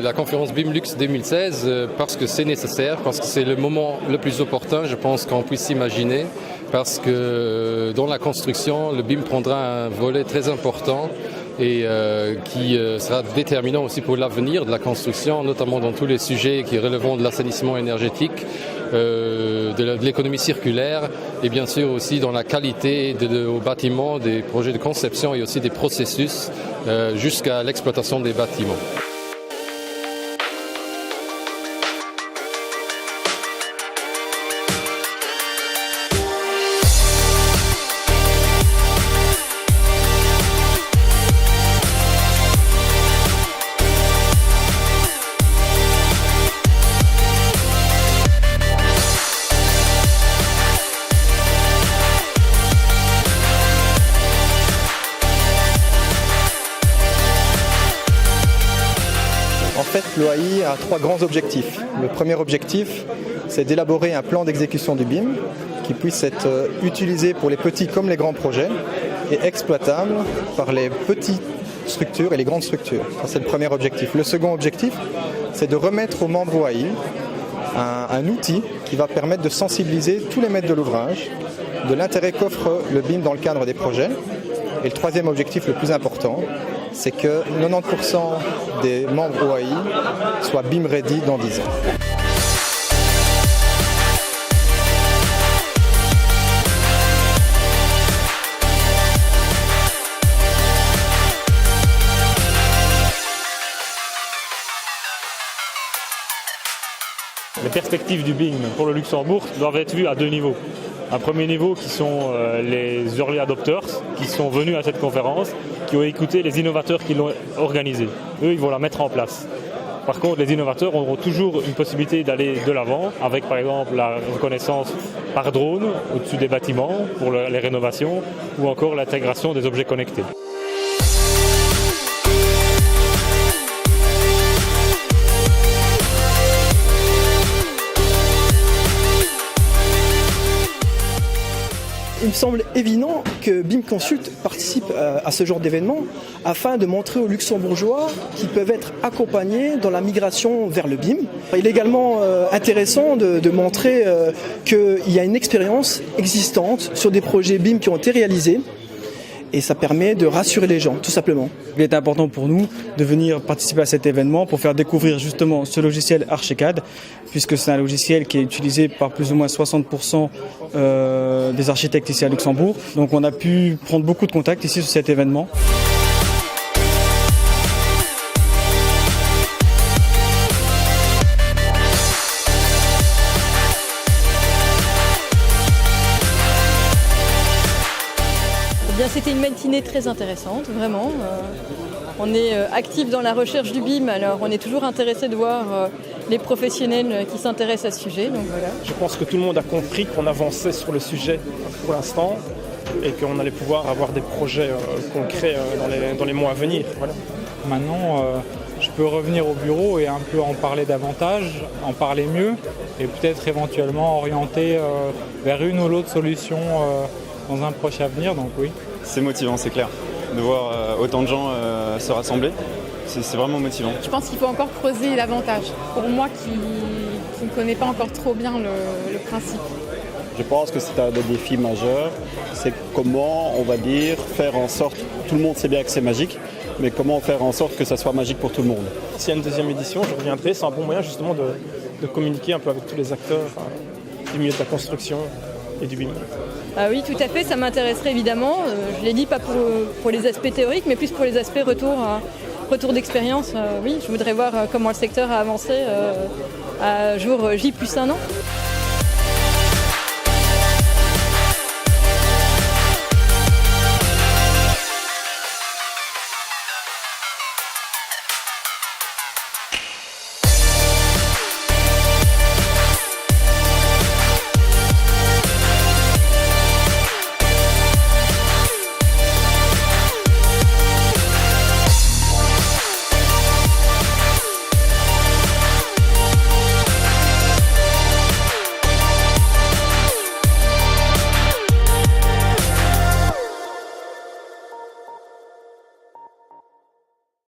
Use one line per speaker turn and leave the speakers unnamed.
la conférence BIMLux 2016 parce que c'est nécessaire, parce que c'est le moment le plus opportun, je pense, qu'on puisse imaginer, parce que dans la construction, le BIM prendra un volet très important et qui sera déterminant aussi pour l'avenir de la construction, notamment dans tous les sujets qui relèveront de l'assainissement énergétique, de l'économie circulaire et bien sûr aussi dans la qualité au bâtiment, des projets de conception et aussi des processus jusqu'à l'exploitation des bâtiments.
En fait, l'OAI a 3 grands objectifs. Le premier objectif, c'est d'élaborer un plan d'exécution du BIM qui puisse être utilisé pour les petits comme les grands projets et exploitable par les petites structures et les grandes structures. Ça, c'est le premier objectif. Le second objectif, c'est de remettre aux membres OAI un outil qui va permettre de sensibiliser tous les maîtres de l'ouvrage de l'intérêt qu'offre le BIM dans le cadre des projets. Et le troisième objectif le plus important, c'est que 90% des membres OAI soient BIM ready dans 10 ans.
Les perspectives du BIM pour le Luxembourg doivent être vues à 2 niveaux. Un premier niveau qui sont les early adopters qui sont venus à cette conférence, qui ont écouté les innovateurs qui l'ont organisée. Eux, ils vont la mettre en place. Par contre, les innovateurs auront toujours une possibilité d'aller de l'avant avec par exemple la reconnaissance par drone au-dessus des bâtiments pour les rénovations ou encore l'intégration des objets connectés.
Il me semble évident que BIM Consult participe à ce genre d'événement afin de montrer aux Luxembourgeois qu'ils peuvent être accompagnés dans la migration vers le BIM. Il est également intéressant de montrer qu'il y a une expérience existante sur des projets BIM qui ont été réalisés. Et ça permet de rassurer les gens, tout simplement.
Il est important pour nous de venir participer à cet événement pour faire découvrir justement ce logiciel Archicad, puisque c'est un logiciel qui est utilisé par plus ou moins 60% des architectes ici à Luxembourg. Donc on a pu prendre beaucoup de contacts ici sur cet événement.
C'était une matinée très intéressante, vraiment. On est actif dans la recherche du BIM, alors on est toujours intéressé de voir les professionnels qui s'intéressent à ce sujet. Donc voilà.
Je pense que tout le monde a compris qu'on avançait sur le sujet pour l'instant et qu'on allait pouvoir avoir des projets concrets dans les mois à venir. Voilà.
Maintenant, je peux revenir au bureau et un peu en parler davantage, en parler mieux et peut-être éventuellement orienter vers une ou l'autre solution dans un proche avenir, donc oui.
C'est motivant, c'est clair, de voir autant de gens se rassembler, c'est vraiment motivant.
Je pense qu'il faut encore creuser davantage, pour moi qui ne connais pas encore trop bien le principe.
Je pense que c'est un des défis majeurs, c'est comment, on va dire, faire en sorte, tout le monde sait bien que c'est magique, mais comment faire en sorte que ça soit magique pour tout le monde.
S'il y a une deuxième édition, je reviendrai, c'est un bon moyen justement de communiquer un peu avec tous les acteurs du milieu de la construction et du BIM.
Ah oui, tout à fait, ça m'intéresserait évidemment. Je l'ai dit pas pour les aspects théoriques, mais plus pour les aspects retour d'expérience. Oui, je voudrais voir comment le secteur a avancé à jour J+1 an.